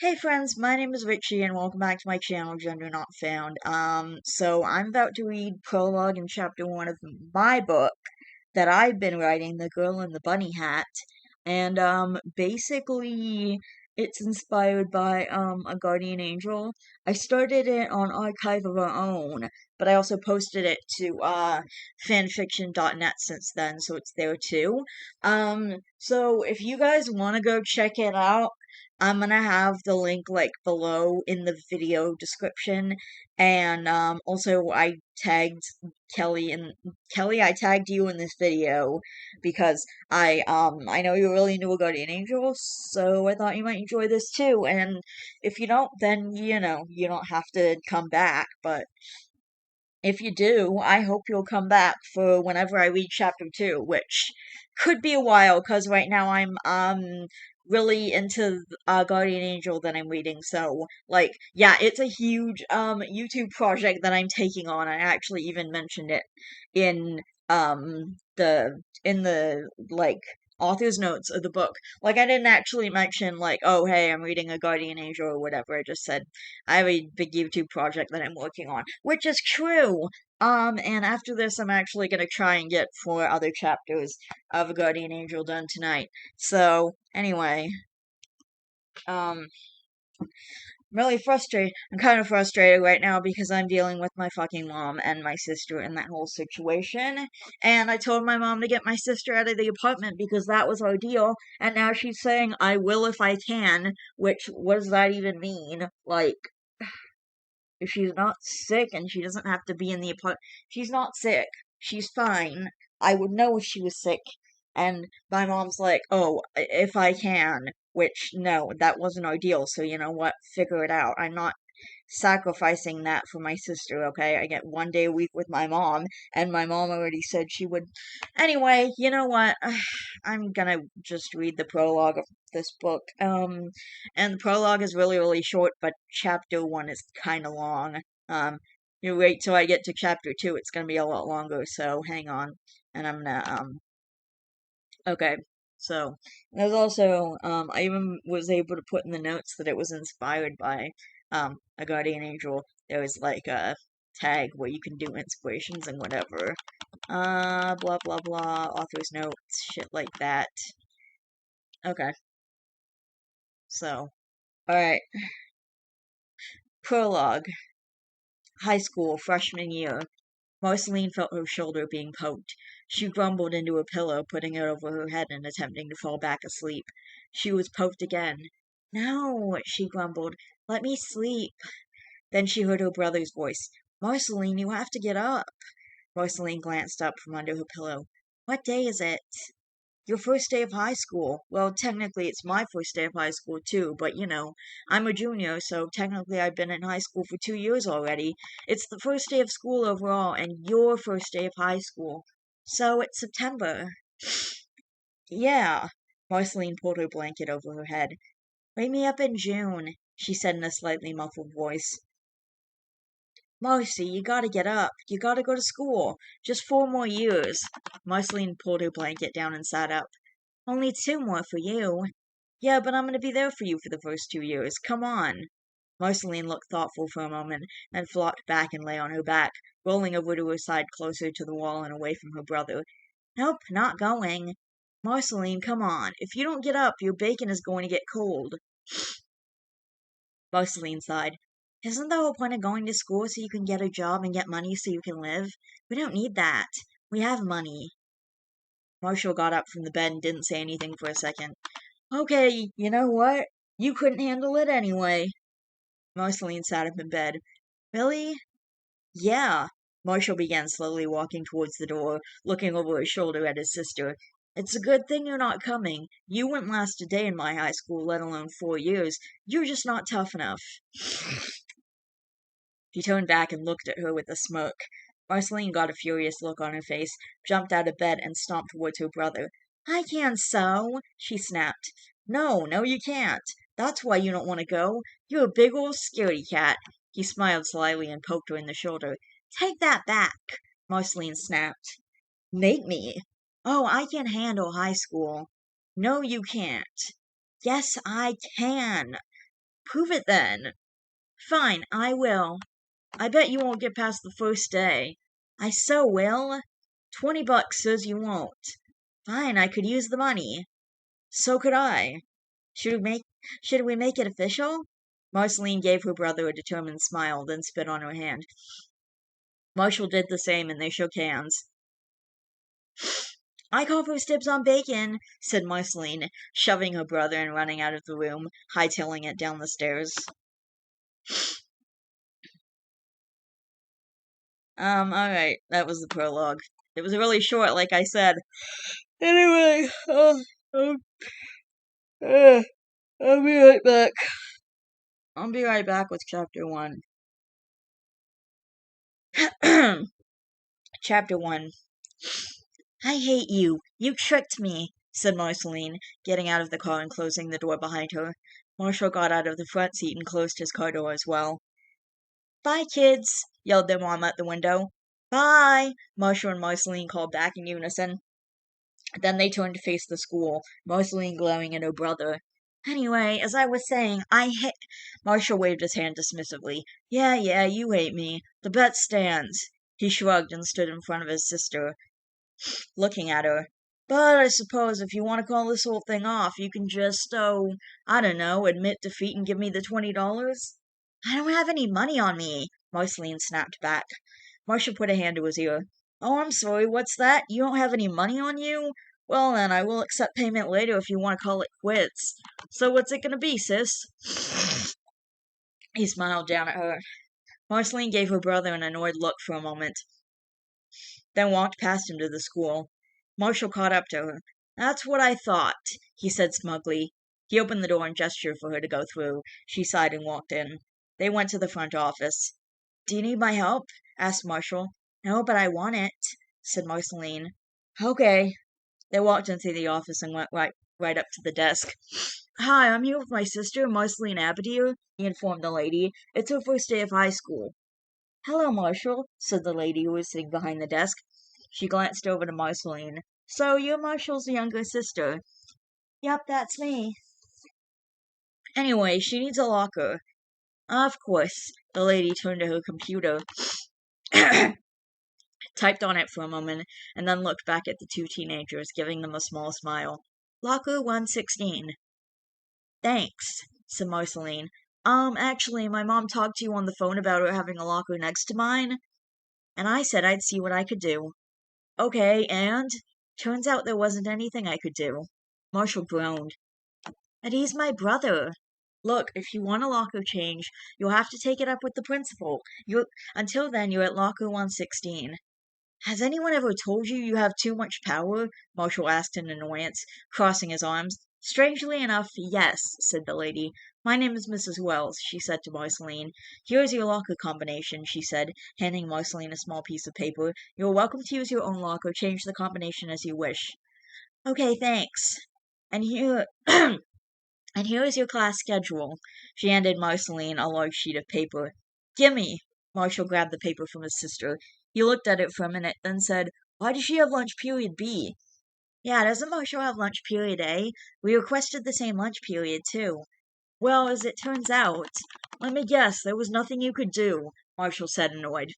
Hey friends, my name is Richie and welcome back to my channel, Gender Not Found. So I'm about to read Prologue in chapter 1 of my book that I've been writing, The Girl in the Bunny Hat. And, basically, it's inspired by, a guardian angel. I started it on Archive of Our Own, but I also posted it to, fanfiction.net since then, so it's there too. So if you guys want to go check it out, I'm gonna have the link like below in the video description, and also I tagged Kelly and Kelly. I tagged you in this video because I know you're really into a guardian angel, so I thought you might enjoy this too. And if you don't, then you don't have to come back. But if you do, I hope you'll come back for whenever I read chapter 2, which could be a while, because right now I'm really into Guardian Angel that I'm reading. So like yeah, it's a huge YouTube project that I'm taking on. I actually even mentioned it in the like author's notes of the book. Like I didn't actually mention like, oh hey, I'm reading a Guardian Angel or whatever. I just said I have a big YouTube project that I'm working on, which is true. And after this, I'm actually gonna try and get 4 other chapters of a Guardian Angel done tonight. So, anyway, um, really frustrated. I'm kind of frustrated right now because I'm dealing with my fucking mom and my sister in that whole situation. And I told my mom to get my sister out of the apartment because that was our deal. And now she's saying, I will if I can, which, what does that even mean? Like, if she's not sick and she doesn't have to be in the apartment, she's not sick. She's fine. I would know if she was sick. And my mom's like, oh, if I can. Which, no, that wasn't our deal. So you know what? Figure it out. I'm not sacrificing that for my sister, okay? I get 1 day a week with my mom, and my mom already said she would. Anyway, you know what? I'm gonna just read the prologue of this book. And the prologue is really, really short, but chapter 1 is kind of long. You wait till I get to chapter 2, it's gonna be a lot longer, so hang on. And I'm gonna, okay. So, there's also, I even was able to put in the notes that it was inspired by, a guardian angel. There was like a tag where you can do inspirations and whatever. Blah blah blah, author's notes, shit like that. Okay, so, alright. Prologue. High school, freshman year. Marceline felt her shoulder being poked. She grumbled into a pillow, putting it over her head and attempting to fall back asleep. She was poked again. No, she grumbled. Let me sleep. Then she heard her brother's voice. Marceline, you have to get up. Marceline glanced up from under her pillow. What day is it? Your first day of high school. Well, technically it's my first day of high school too, but I'm a junior, so technically I've been in high school for 2 years already. It's the first day of school overall, and your first day of high school. So it's September. Yeah. Marceline pulled her blanket over her head. Wake me up in June, she said in a slightly muffled voice. Marcy, you gotta get up. You gotta go to school. Just 4 more years. Marceline pulled her blanket down and sat up. Only 2 more for you. Yeah, but I'm gonna be there for you for the first 2 years. Come on. Marceline looked thoughtful for a moment, then flopped back and lay on her back, rolling over to her side closer to the wall and away from her brother. Nope, not going. Marceline, come on. If you don't get up, your bacon is going to get cold. Marceline sighed. Isn't the whole point of going to school so you can get a job and get money so you can live? We don't need that. We have money. Marshall got up from the bed and didn't say anything for a second. Okay, you know what? You couldn't handle it anyway. Marceline sat up in bed. Really? Yeah. Marshall began slowly walking towards the door, looking over his shoulder at his sister. It's a good thing you're not coming. You wouldn't last a day in my high school, let alone 4 years. You're just not tough enough. He turned back and looked at her with a smirk. Marceline got a furious look on her face, jumped out of bed, and stomped towards her brother. I can sew, she snapped. No, no, you can't. That's why you don't want to go. You're a big old scaredy cat. He smiled slyly and poked her in the shoulder. Take that back, Marceline snapped. Make me. Oh, I can handle high school. No, you can't. Yes, I can. Prove it then. Fine, I will. I bet you won't get past the first day. I so will. $20 says you won't. Fine, I could use the money. So could I. Should we make should we make it official? Marceline gave her brother a determined smile, then spit on her hand. Marshall did the same, and they shook hands. I call first dibs on bacon, said Marceline, shoving her brother and running out of the room, hightailing it down the stairs. Alright, that was the prologue. It was really short, like I said. Anyway, I'll be right back. I'll be right back with chapter 1. Chapter 1. I hate you. You tricked me, said Marceline, getting out of the car and closing the door behind her. Marshall got out of the front seat and closed his car door as well. Bye, kids, yelled their mom at the window. Bye, Marshall and Marceline called back in unison. Then they turned to face the school, Marceline glaring at her brother. Anyway, as I was saying, I hate... Marshall waved his hand dismissively. Yeah, you hate me. The bet stands. He shrugged and stood in front of his sister, looking at her. But I suppose if you want to call this whole thing off, you can just, I don't know, admit defeat and give me the $20? I don't have any money on me, Marceline snapped back. Marshall put a hand to his ear. Oh, I'm sorry, what's that? You don't have any money on you? Well, then, I will accept payment later if you want to call it quits. So what's it gonna be, sis? He smiled down at her. Marceline gave her brother an annoyed look for a moment, then walked past him to the school. Marshall caught up to her. That's what I thought, he said smugly. He opened the door and gestured for her to go through. She sighed and walked in. They went to the front office. Do you need my help? Asked Marshall. No, but I want it, said Marceline. Okay. They walked into the office and went right up to the desk. Hi, I'm here with my sister, Marceline Abadir, he informed the lady. It's her first day of high school. Hello, Marshall, said the lady who was sitting behind the desk. She glanced over to Marceline. So, you're Marshall's younger sister. Yep, that's me. Anyway, she needs a locker. Of course. The lady turned to her computer, typed on it for a moment, and then looked back at the two teenagers, giving them a small smile. Locker 116. Thanks, said Marceline. Actually, my mom talked to you on the phone about her having a locker next to mine, and I said I'd see what I could do. Okay, and? Turns out there wasn't anything I could do. Marshall groaned. But he's my brother. Look, if you want a locker change, you'll have to take it up with the principal. Until then, you're at locker 116. Has anyone ever told you you have too much power? Marshall asked in annoyance, crossing his arms. Strangely enough, yes, said the lady. My name is Mrs. Wells, she said to Marceline. Here's your locker combination, she said, handing Marceline a small piece of paper. You're welcome to use your own locker. Change the combination as you wish. Okay, thanks. And here... And here is your class schedule. She handed Marceline a large sheet of paper. Gimme! Marshall grabbed the paper from his sister. He looked at it for a minute, then said, Why does she have lunch period B? Yeah, doesn't Marshall have lunch period A? We requested the same lunch period, too. Well, as it turns out, let me guess, there was nothing you could do, Marshall said, annoyed.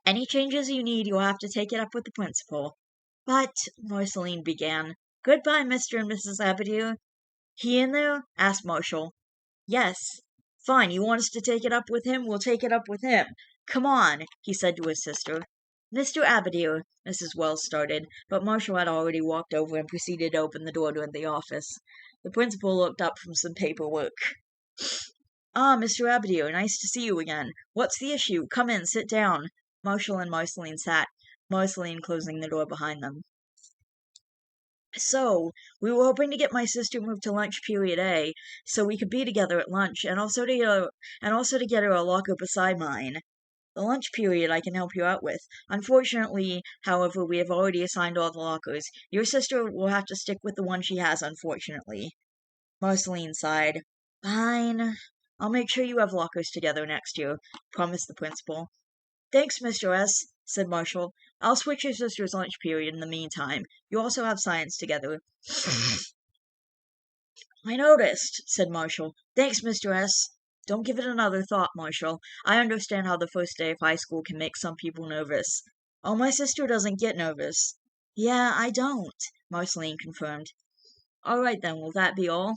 Any changes you need, you'll have to take it up with the principal. But, Marceline began. Goodbye, Mr. and Mrs. Abadir. He in there? Asked Marshall. Yes. Fine, you want us to take it up with him? We'll take it up with him. Come on, he said to his sister. Mr. Abadir, Mrs. Wells started, but Marshall had already walked over and proceeded to open the door to the office. The principal looked up from some paperwork. Ah, Mr. Abadir, nice to see you again. What's the issue? Come in, sit down. Marshall and Marceline sat, Marceline closing the door behind them. So, we were hoping to get my sister moved to lunch period A, so we could be together at lunch, and also to get her a locker beside mine. The lunch period I can help you out with. Unfortunately, however, we have already assigned all the lockers. Your sister will have to stick with the one she has, unfortunately. Marceline sighed. Fine. I'll make sure you have lockers together next year, promised the principal. Thanks, Mr. S., said Marshall. I'll switch your sister's lunch period in the meantime. You also have science together. I noticed, said Marshall. Thanks, Mr. S. Don't give it another thought, Marshall. I understand how the first day of high school can make some people nervous. Oh, my sister doesn't get nervous. Yeah, I don't, Marceline confirmed. All right then, will that be all?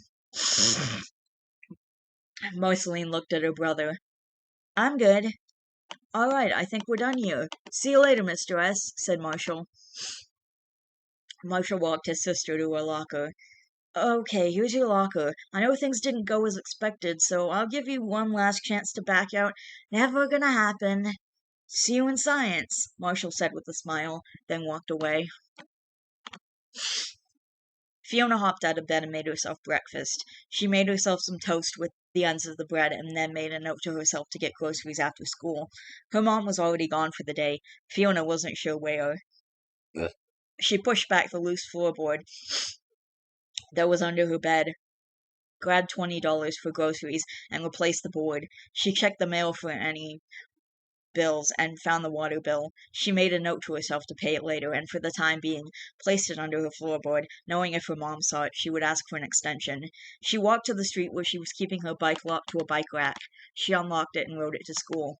Marceline looked at her brother. I'm good. All right, I think we're done here. See you later, Mr. S, said Marshall. Marshall walked his sister to her locker. Okay, here's your locker. I know things didn't go as expected, so I'll give you one last chance to back out. Never gonna happen. See you in science, Marshall said with a smile, then walked away. Fiona hopped out of bed and made herself breakfast. She made herself some toast with the ends of the bread and then made a note to herself to get groceries after school. Her mom was already gone for the day. Fiona wasn't sure where. She pushed back the loose floorboard that was under her bed, grabbed $20 for groceries, and replaced the board. She checked the mail for any bills and found the water bill. She made a note to herself to pay it later, and for the time being, placed it under her floorboard, knowing if her mom saw it, she would ask for an extension. She walked to the street where she was keeping her bike locked to a bike rack. She unlocked it and rode it to school.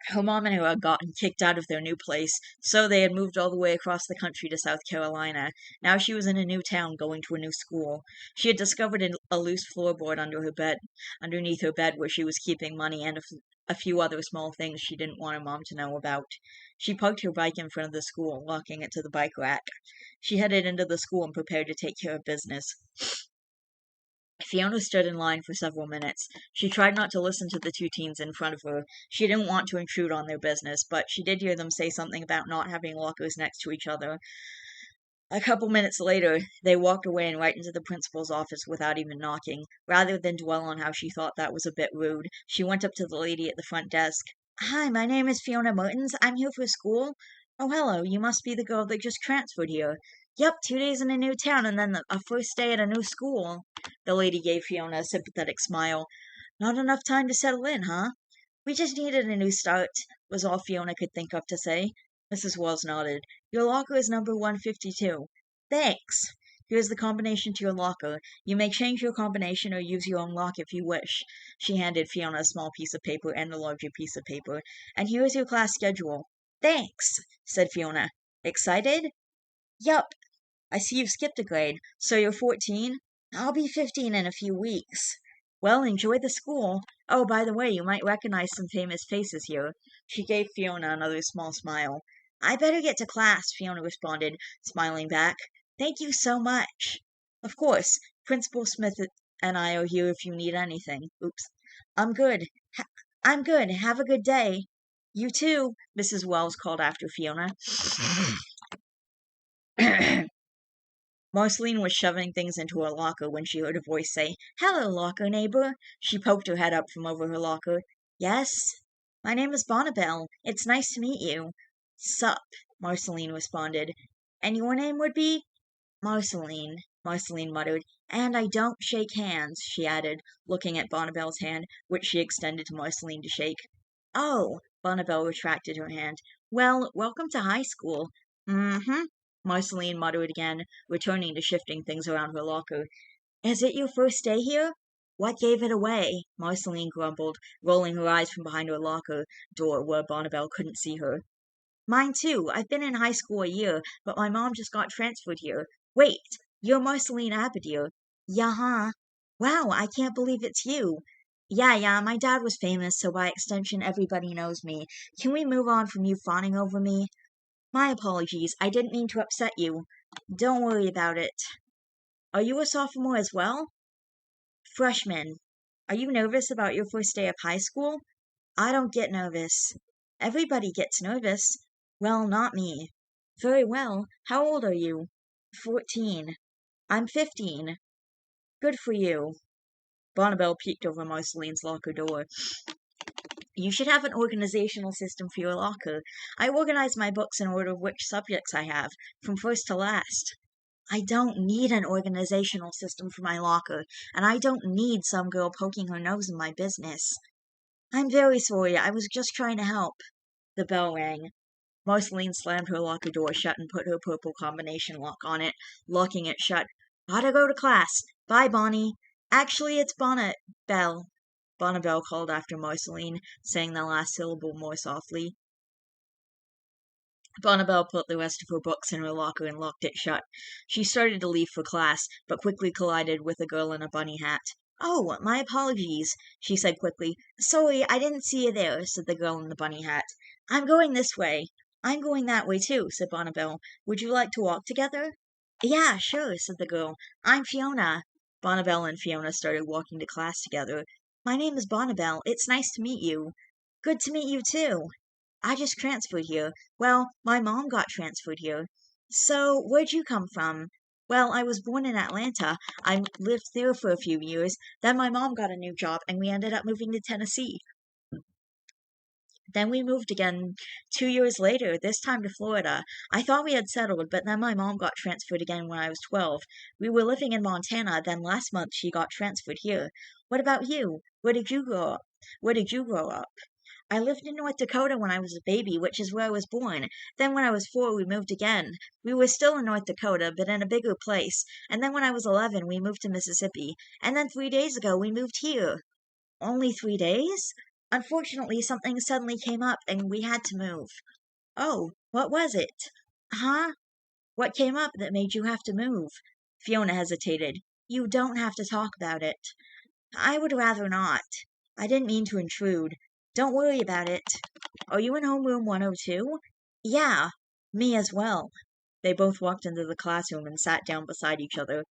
Her mom and her had gotten kicked out of their new place, so they had moved all the way across the country to South Carolina. Now she was in a new town, going to a new school. She had discovered a loose floorboard underneath her bed, where she was keeping money and a few other small things she didn't want her mom to know about. She parked her bike in front of the school, locking it to the bike rack. She headed into the school and prepared to take care of business. Fiona stood in line for several minutes. She tried not to listen to the two teens in front of her. She didn't want to intrude on their business, but she did hear them say something about not having lockers next to each other. A couple minutes later, they walked away and right into the principal's office without even knocking. Rather than dwell on how she thought that was a bit rude, she went up to the lady at the front desk. Hi, my name is Fiona Mertens. I'm here for school. Oh, hello. You must be the girl that just transferred here. Yep, 2 days in a new town and then a first day at a new school. The lady gave Fiona a sympathetic smile. Not enough time to settle in, huh? We just needed a new start, was all Fiona could think of to say. Mrs. Wells nodded. Your locker is number 152. Thanks. Here's the combination to your locker. You may change your combination or use your own lock if you wish. She handed Fiona a small piece of paper and a larger piece of paper. And here is your class schedule. Thanks, said Fiona. Excited? Yup. I see you've skipped a grade. So you're 14? I'll be 15 in a few weeks. Well, enjoy the school. Oh, by the way, you might recognize some famous faces here. She gave Fiona another small smile. I better get to class, Fiona responded, smiling back. Thank you so much. Of course, Principal Smith and I are here if you need anything. Oops. I'm good. I'm good. Have a good day. You too, Mrs. Wells called after Fiona. Marceline was shoving things into her locker when she heard a voice say, Hello, locker neighbor. She poked her head up from over her locker. Yes? My name is Bonnabelle. It's nice to meet you. Sup, Marceline responded. And your name would be? Marceline, Marceline muttered. And I don't shake hands, she added, looking at Bonnabelle's hand, which she extended to Marceline to shake. Oh, Bonnabelle retracted her hand. Well, welcome to high school. Mm-hmm, Marceline muttered again, returning to shifting things around her locker. Is it your first day here? What gave it away? Marceline grumbled, rolling her eyes from behind her locker door where Bonnabelle couldn't see her. Mine too. I've been in high school a year, but my mom just got transferred here. Wait, you're Marceline Abadir. Yeah-huh. Wow, I can't believe it's you. Yeah, my dad was famous, so by extension everybody knows me. Can we move on from you fawning over me? My apologies, I didn't mean to upset you. Don't worry about it. Are you a sophomore as well? Freshman. Are you nervous about your first day of high school? I don't get nervous. Everybody gets nervous. Well, not me. Very well. How old are you? 14. I'm 15. Good for you. Bonnabelle peeked over Marceline's locker door. You should have an organizational system for your locker. I organize my books in order of which subjects I have, from first to last. I don't need an organizational system for my locker, and I don't need some girl poking her nose in my business. I'm very sorry, I was just trying to help. The bell rang. Marceline slammed her locker door shut and put her purple combination lock on it, locking it shut Gotta go to class. Bye, Bonnie. Actually, it's Bonnabelle. Bonnabelle called after Marceline, saying the last syllable more softly. Bonnabelle put the rest of her books in her locker and locked it shut. She started to leave for class, but quickly collided with a girl in a bunny hat. Oh, my apologies, she said quickly. Sorry, I didn't see you there, said the girl in the bunny hat. I'm going this way. I'm going that way too, said Bonnabelle. Would you like to walk together? Yeah, sure, said the girl. I'm Fiona. Bonnabelle and Fiona started walking to class together. My name is Bonnabelle. It's nice to meet you. Good to meet you too. I just transferred here. Well, my mom got transferred here. So, where'd you come from? Well, I was born in Atlanta. I lived there for a few years. Then my mom got a new job and we ended up moving to Tennessee. Then we moved again 2 years later, this time to Florida. I thought we had settled, but then my mom got transferred again when I was 12. We were living in Montana, then last month she got transferred here. What about you? Where did you grow up? Where did you grow up? I lived in North Dakota when I was a baby, which is where I was born. Then when I was 4, we moved again. We were still in North Dakota, but in a bigger place. And then when I was 11, we moved to Mississippi. And then 3 days ago, we moved here. Only 3 days? Unfortunately, something suddenly came up and we had to move. Oh, what was it? Huh? What came up that made you have to move? Fiona hesitated. You don't have to talk about it. I would rather not. I didn't mean to intrude. Don't worry about it. Are you in homeroom 102? Yeah, me as well. They both walked into the classroom and sat down beside each other.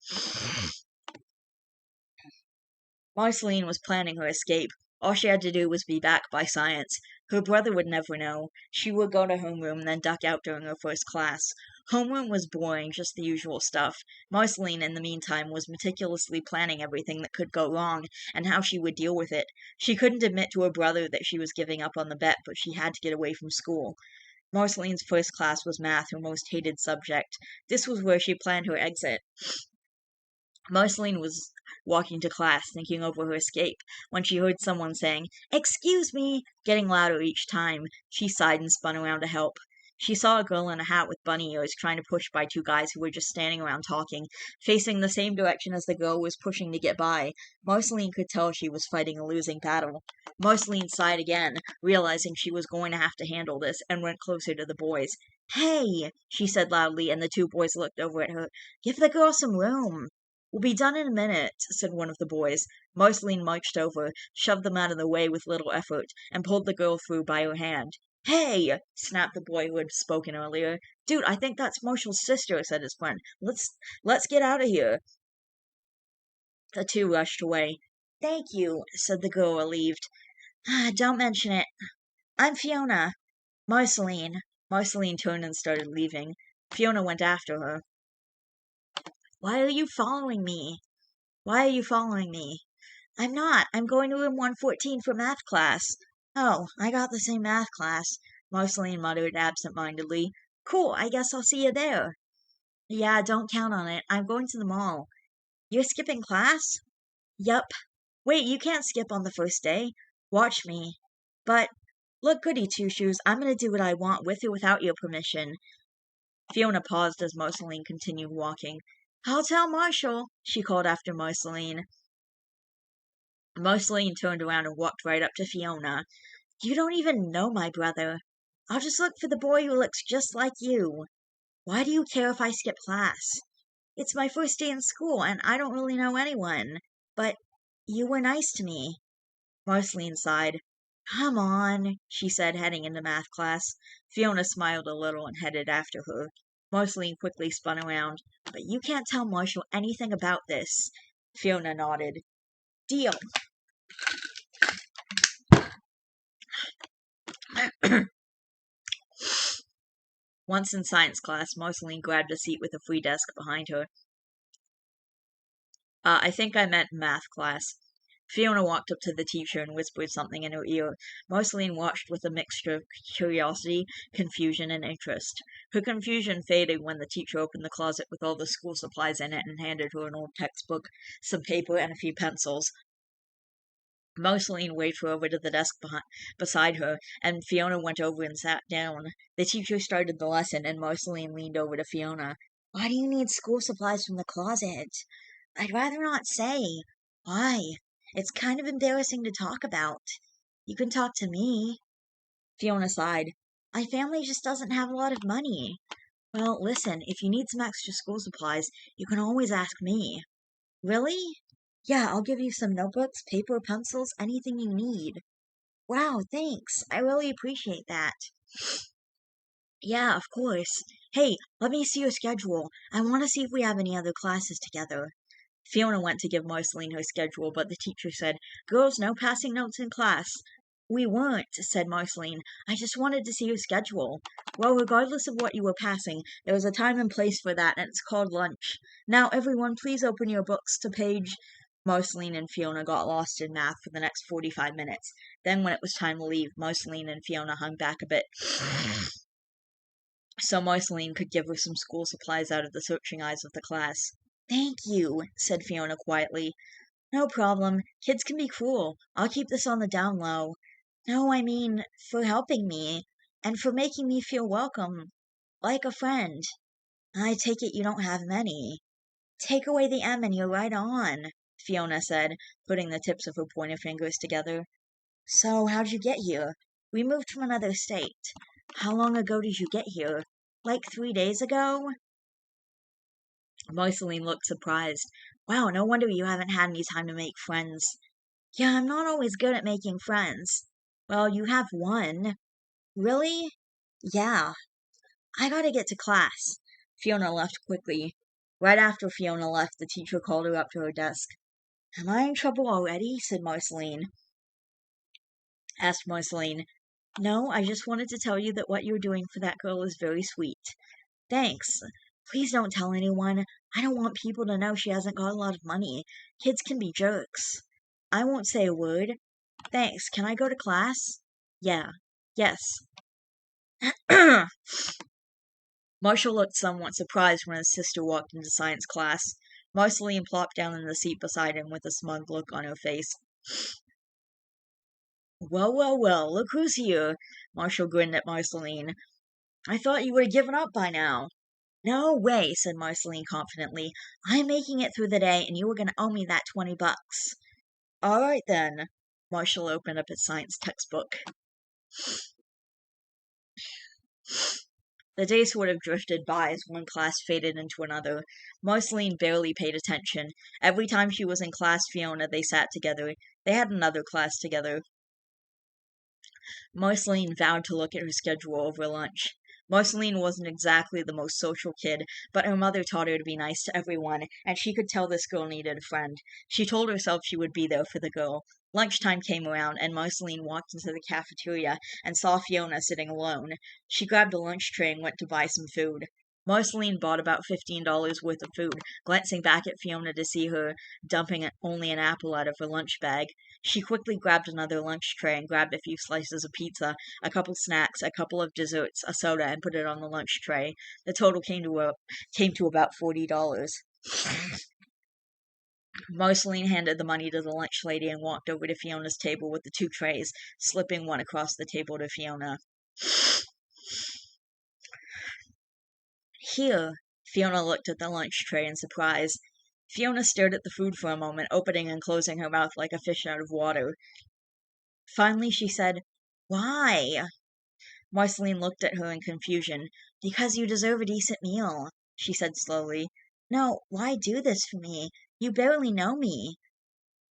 Marceline was planning her escape. All she had to do was be back by science. Her brother would never know. She would go to homeroom, then duck out during her first class. Homeroom was boring, just the usual stuff. Marceline, in the meantime, was meticulously planning everything that could go wrong and how she would deal with it. She couldn't admit to her brother that she was giving up on the bet, but she had to get away from school. Marceline's first class was math, her most hated subject. This was where she planned her exit. Marceline was walking to class, thinking over her escape, when she heard someone saying, "Excuse me," getting louder each time. She sighed and spun around to help. She saw a girl in a hat with bunny ears trying to push by two guys who were just standing around talking, facing the same direction as the girl was pushing to get by. Marceline could tell she was fighting a losing battle. Marceline sighed again, realizing she was going to have to handle this, and went closer to the boys. "Hey," she said loudly, and the two boys looked over at her. "Give the girl some room." "We'll be done in a minute," said one of the boys. Marceline marched over, shoved them out of the way with little effort, and pulled the girl through by her hand. "Hey!" snapped the boy who had spoken earlier. "Dude, I think that's Marshall's sister," said his friend. Let's get out of here." The two rushed away. "Thank you," said the girl, relieved. "Don't mention it. I'm Fiona." "Marceline." Marceline turned and started leaving. Fiona went after her. "Why are you following me?" "Why are you following me?" "I'm not. I'm going to room 114 for math class." "Oh, I got the same math class," Marceline muttered absent-mindedly. "Cool, I guess I'll see you there." "Yeah, don't count on it. I'm going to the mall." "You're skipping class?" "Yup." "Wait, you can't skip on the first day." "Watch me." "But, look, goody two-shoes, I'm gonna do what I want with or without your permission." Fiona paused as Marceline continued walking. "I'll tell Marshall," she called after Marceline. Marceline turned around and walked right up to Fiona. "You don't even know my brother. I'll just look for the boy who looks just like you. Why do you care if I skip class? It's my first day in school, and I don't really know anyone. But you were nice to me." Marceline sighed. "Come on," she said, heading into math class. Fiona smiled a little and headed after her. Marceline quickly spun around. "But you can't tell Marshall anything about this." Fiona nodded. "Deal." Once in science class, Marceline grabbed a seat with a free desk behind her. I think I meant math class." Fiona walked up to the teacher and whispered something in her ear. Marceline watched with a mixture of curiosity, confusion, and interest. Her confusion faded when the teacher opened the closet with all the school supplies in it and handed her an old textbook, some paper, and a few pencils. Marceline waved her over to the desk beside her, and Fiona went over and sat down. The teacher started the lesson, and Marceline leaned over to Fiona. Why do you need school supplies from the closet? I'd rather not say. Why? It's kind of embarrassing to talk about. You can talk to me. Fiona sighed. My family just doesn't have a lot of money. Well, listen, if you need some extra school supplies, you can always ask me. Really? Yeah, I'll give you some notebooks, paper, pencils, anything you need. Wow, thanks. I really appreciate that. Yeah, of course. Hey, let me see your schedule. I want to see if we have any other classes together. Fiona went to give Marceline her schedule, but the teacher said, Girls, no passing notes in class. We weren't, said Marceline. I just wanted to see your schedule. Well, regardless of what you were passing, there was a time and place for that, and it's called lunch. Now, everyone, please open your books to page. Marceline and Fiona got lost in math for the next 45 minutes. Then, when it was time to leave, Marceline and Fiona hung back a bit so Marceline could give her some school supplies out of the searching eyes of the class. Thank you, said Fiona quietly. No problem. Kids can be cruel. I'll keep this on the down low. No, I mean, for helping me, and for making me feel welcome, like a friend. I take it you don't have many. Take away the M and you're right on, Fiona said, putting the tips of her pointer fingers together. So, how'd you get here? We moved from another state. How long ago did you get here? Like 3 days ago? Marceline looked surprised. Wow, no wonder you haven't had any time to make friends. Yeah, I'm not always good at making friends. Well, you have one. Really? Yeah. I gotta get to class. Fiona left quickly. Right after Fiona left, the teacher called her up to her desk. Am I in trouble already? Asked Marceline. No, I just wanted to tell you that what you're doing for that girl is very sweet. Thanks. Please don't tell anyone. I don't want people to know she hasn't got a lot of money. Kids can be jerks. I won't say a word. Thanks. Can I go to class? Yeah. Yes. Marshall looked somewhat surprised when his sister walked into science class. Marceline plopped down in the seat beside him with a smug look on her face. Well, well, well, look who's here. Marshall grinned at Marceline. I thought you would have given up by now. No way, said Marceline confidently. I'm making it through the day, and you were going to owe me that $20. All right, then. Marshall opened up his science textbook. The days would have drifted by as one class faded into another. Marceline barely paid attention. Every time she was in class Fiona, they sat together. They had another class together. Marceline vowed to look at her schedule over lunch. Marceline wasn't exactly the most social kid, but her mother taught her to be nice to everyone, and she could tell this girl needed a friend. She told herself she would be there for the girl. Lunchtime came around, and Marceline walked into the cafeteria and saw Fiona sitting alone. She grabbed a lunch tray and went to buy some food. Marceline bought about $15 worth of food, glancing back at Fiona to see her dumping only an apple out of her lunch bag. She quickly grabbed another lunch tray and grabbed a few slices of pizza, a couple snacks, a couple of desserts, a soda, and put it on the lunch tray. The total came to about $40. Marceline handed the money to the lunch lady and walked over to Fiona's table with the two trays, slipping one across the table to Fiona. Here. Fiona looked at the lunch tray in surprise. Fiona stared at the food for a moment, opening and closing her mouth like a fish out of water. Finally, she said, Why? Marceline looked at her in confusion. Because you deserve a decent meal, she said slowly. No, why do this for me? You barely know me.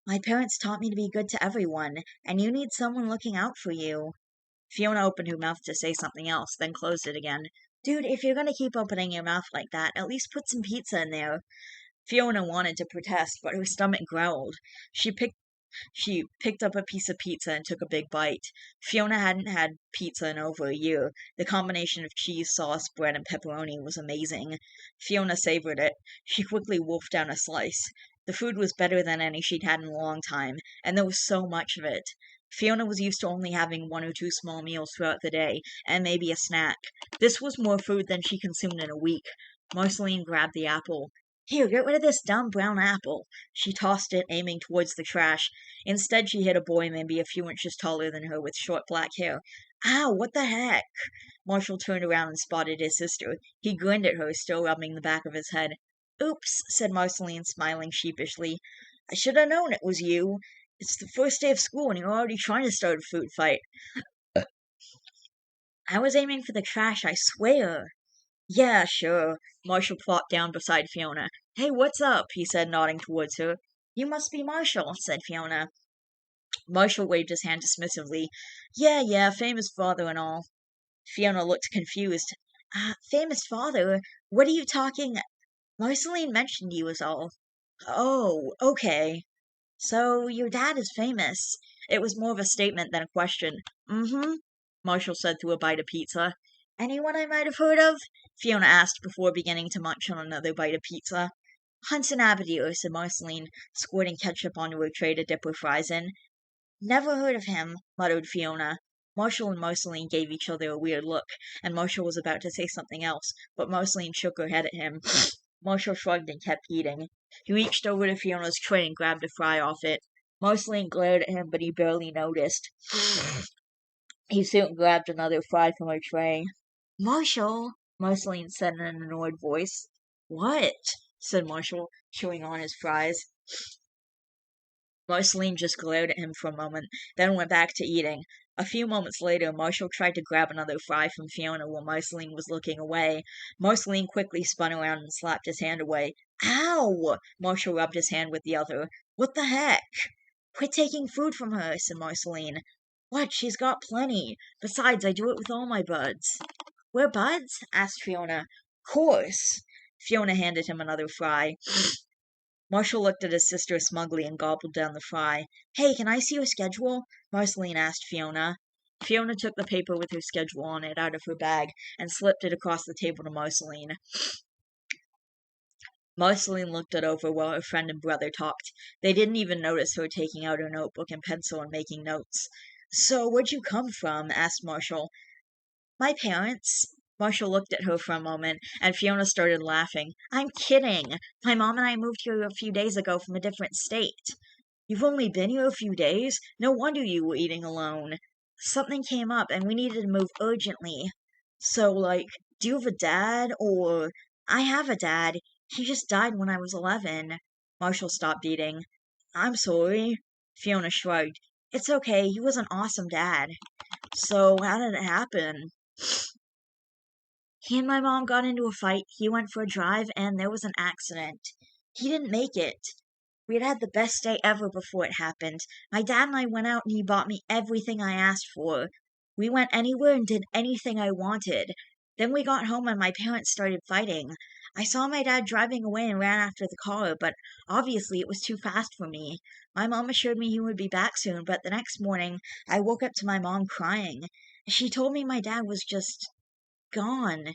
My parents taught me to be good to everyone, and you need someone looking out for you. Fiona opened her mouth to say something else, then closed it again. Dude, if you're gonna keep opening your mouth like that, at least put some pizza in there. Fiona wanted to protest, but her stomach growled. She picked up a piece of pizza and took a big bite. Fiona hadn't had pizza in over a year. The combination of cheese, sauce, bread, and pepperoni was amazing. Fiona savored it. She quickly wolfed down a slice. The food was better than any she'd had in a long time, and there was so much of it. Fiona was used to only having one or two small meals throughout the day, and maybe a snack. This was more food than she consumed in a week. Marceline grabbed the apple. Here, get rid of this dumb brown apple. She tossed it, aiming towards the trash. Instead, she hit a boy maybe a few inches taller than her with short black hair. Ow, what the heck? Marshall turned around and spotted his sister. He grinned at her, still rubbing the back of his head. Oops, said Marceline, smiling sheepishly. I should have known it was you. It's the first day of school and you're already trying to start a food fight. I was aiming for the trash, I swear. Yeah, sure. Marshall plopped down beside Fiona. Hey, what's up? He said, nodding towards her. You must be Marshall, said Fiona. Marshall waved his hand dismissively. Yeah, famous father and all. Fiona looked confused. Famous father? What are you talking? Marceline mentioned you was all. Oh, okay. So your dad is famous. It was more of a statement than a question. Mm-hmm, Marshall said through a bite of pizza. Anyone I might have heard of? Fiona asked before beginning to munch on another bite of pizza. Hudson Abadir, said Marceline, squirting ketchup onto her tray to dip her fries in. Never heard of him, muttered Fiona. Marshall and Marceline gave each other a weird look, and Marshall was about to say something else, but Marceline shook her head at him. Marshall shrugged and kept eating. He reached over to Fiona's tray and grabbed a fry off it. Marceline glared at him, but he barely noticed. He soon grabbed another fry from her tray. Marshall, Marceline said in an annoyed voice. What? Said Marshall, chewing on his fries. Marceline just glared at him for a moment, then went back to eating. A few moments later, Marshall tried to grab another fry from Fiona while Marceline was looking away. Marceline quickly spun around and slapped his hand away. Ow! Marshall rubbed his hand with the other. What the heck? Quit taking food from her, said Marceline. What? She's got plenty. Besides, I do it with all my buds. We're buds? Asked Fiona. Course. Fiona handed him another fry. Marshall looked at his sister smugly and gobbled down the fry. Hey, can I see your schedule? Marceline asked Fiona. Fiona took the paper with her schedule on it out of her bag and slipped it across the table to Marceline. Marceline looked it over while her friend and brother talked. They didn't even notice her taking out her notebook and pencil and making notes. So, where'd you come from? Asked Marshall. My parents. Marshall looked at her for a moment, and Fiona started laughing. I'm kidding. My mom and I moved here a few days ago from a different state. You've only been here a few days? No wonder you were eating alone. Something came up, and we needed to move urgently. So, do you have a dad, or... I have a dad. He just died when I was 11. Marshall stopped eating. I'm sorry. Fiona shrugged. It's okay. He was an awesome dad. So, how did it happen? He and my mom got into a fight. He went for a drive, and there was an accident. He didn't make it. We had the best day ever before it happened. My dad and I went out, and he bought me everything I asked for. We went anywhere and did anything I wanted. Then we got home, and my parents started fighting. I saw my dad driving away and ran after the car, but obviously it was too fast for me. My mom assured me he would be back soon, but the next morning I woke up to my mom crying. She told me my dad was just gone.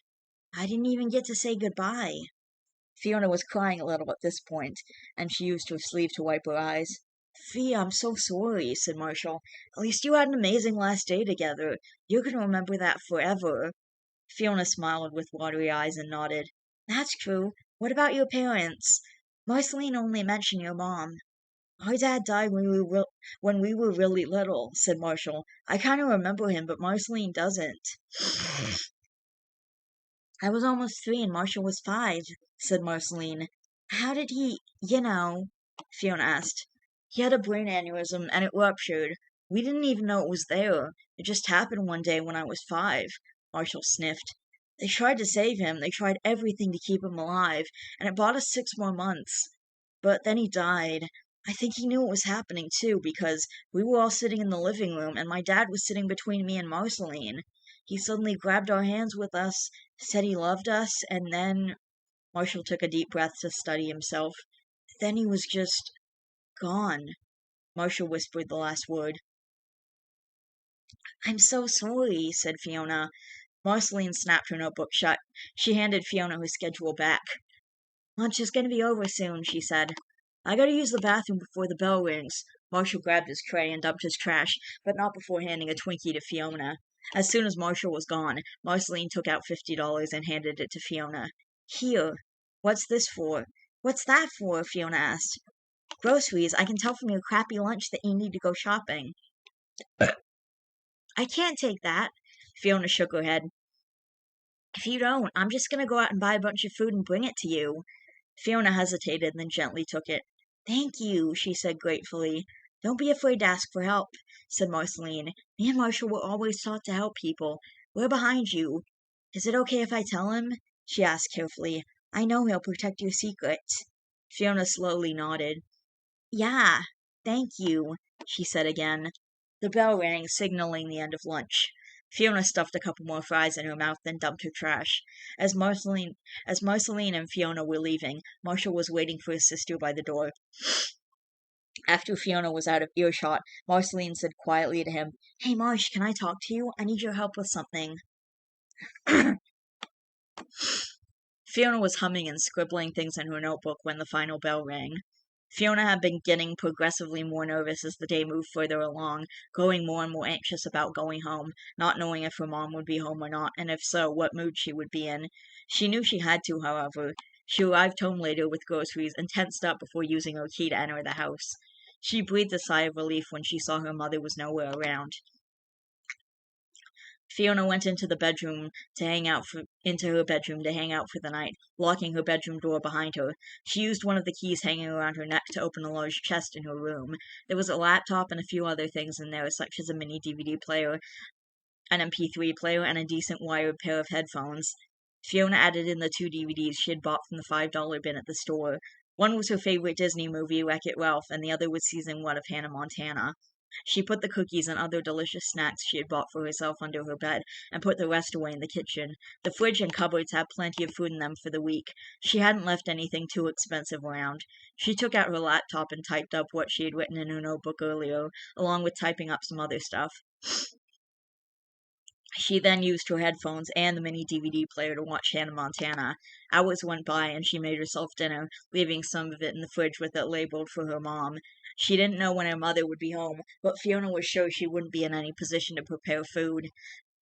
I didn't even get to say goodbye. Fiona was crying a little at this point, and she used her sleeve to wipe her eyes. Fee, I'm so sorry, said Marshall. At least you had an amazing last day together. You can remember that forever. Fiona smiled with watery eyes and nodded. That's true. What about your parents? Marceline only mentioned your mom. Our dad died when we were really little, said Marshall. I kind of remember him, but Marceline doesn't. I was almost 3 and Marshall was 5, said Marceline. How did he, Fiona asked. He had a brain aneurysm and it ruptured. We didn't even know it was there. It just happened one day when I was 5, Marshall sniffed. They tried to save him. They tried everything to keep him alive, and it bought us 6 more months. But then he died. I think he knew it was happening too, because we were all sitting in the living room and my dad was sitting between me and Marceline. He suddenly grabbed our hands with us, said he loved us, and then... Marshall took a deep breath to steady himself. Then he was just... gone. Marshall whispered the last word. I'm so sorry, said Fiona. Marceline snapped her notebook shut. She handed Fiona her schedule back. Lunch is going to be over soon, she said. I gotta use the bathroom before the bell rings. Marshall grabbed his tray and dumped his trash, but not before handing a Twinkie to Fiona. As soon as Marshall was gone, Marceline took out $50 and handed it to Fiona. Here. What's this for? What's that for? Fiona asked. Groceries. I can tell from your crappy lunch that you need to go shopping. I can't take that. Fiona shook her head. If you don't, I'm just gonna go out and buy a bunch of food and bring it to you. Fiona hesitated, then gently took it. Thank you, she said gratefully. Don't be afraid to ask for help, said Marceline. Me and Marshall were always taught to help people. We're behind you. Is it okay if I tell him? She asked carefully. I know he'll protect your secret. Fiona slowly nodded. Yeah, thank you, she said again. The bell rang, signaling the end of lunch. Fiona stuffed a couple more fries in her mouth, then dumped her trash. As Marceline and Fiona were leaving, Marshall was waiting for his sister by the door. After Fiona was out of earshot, Marceline said quietly to him, Hey Marsh, can I talk to you? I need your help with something. Fiona was humming and scribbling things in her notebook when the final bell rang. Fiona had been getting progressively more nervous as the day moved further along, growing more and more anxious about going home, not knowing if her mom would be home or not, and if so, what mood she would be in. She knew she had to, however. She arrived home later with groceries and tensed up before using her key to enter the house. She breathed a sigh of relief when she saw her mother was nowhere around. Fiona went into her bedroom to hang out for the night, locking her bedroom door behind her. She used one of the keys hanging around her neck to open a large chest in her room. There was a laptop and a few other things in there, such as a mini DVD player, an MP3 player, and a decent wired pair of headphones. Fiona added in the 2 DVDs she had bought from the $5 bin at the store. One was her favorite Disney movie, Wreck-It Ralph, and the other was season 1 of Hannah Montana. She put the cookies and other delicious snacks she had bought for herself under her bed and put the rest away in the kitchen. The fridge and cupboards had plenty of food in them for the week. She hadn't left anything too expensive around. She took out her laptop and typed up what she had written in her notebook earlier, along with typing up some other stuff. She then used her headphones and the mini DVD player to watch Hannah Montana. Hours went by and she made herself dinner, leaving some of it in the fridge with it labeled for her mom. She didn't know when her mother would be home, but Fiona was sure she wouldn't be in any position to prepare food.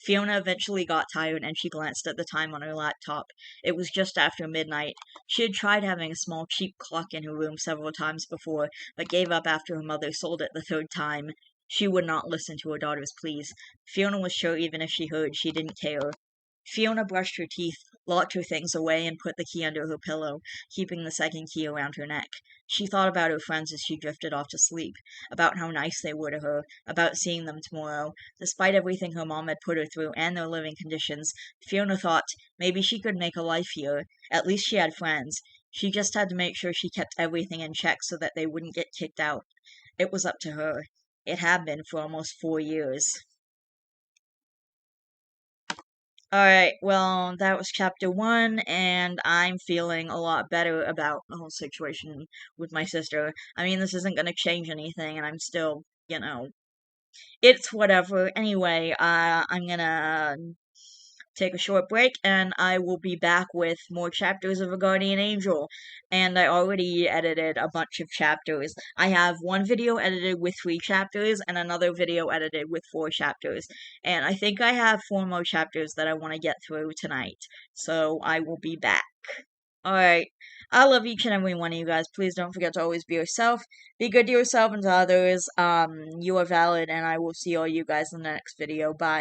Fiona eventually got tired and she glanced at the time on her laptop. It was just after midnight. She had tried having a small cheap clock in her room several times before, but gave up after her mother sold it the third time. She would not listen to her daughter's pleas. Fiona was sure even if she heard, she didn't care. Fiona brushed her teeth, locked her things away, and put the key under her pillow, keeping the second key around her neck. She thought about her friends as she drifted off to sleep, about how nice they were to her, about seeing them tomorrow. Despite everything her mom had put her through and their living conditions, Fiona thought maybe she could make a life here. At least she had friends. She just had to make sure she kept everything in check so that they wouldn't get kicked out. It was up to her. It had been for almost 4 years. Alright, well, that was chapter 1, and I'm feeling a lot better about the whole situation with my sister. I mean, this isn't gonna change anything, and I'm still, it's whatever. Anyway, I'm gonna take a short break and I will be back with more chapters of A Guardian Angel. And I already edited a bunch of chapters. I have one video edited with 3 chapters and another video edited with 4 chapters. And I think I have 4 more chapters that I want to get through tonight. So I will be back. Alright, I love each and every one of you guys. Please don't forget to always be yourself. Be good to yourself and to others. You are valid, and I will see all you guys in the next video. Bye.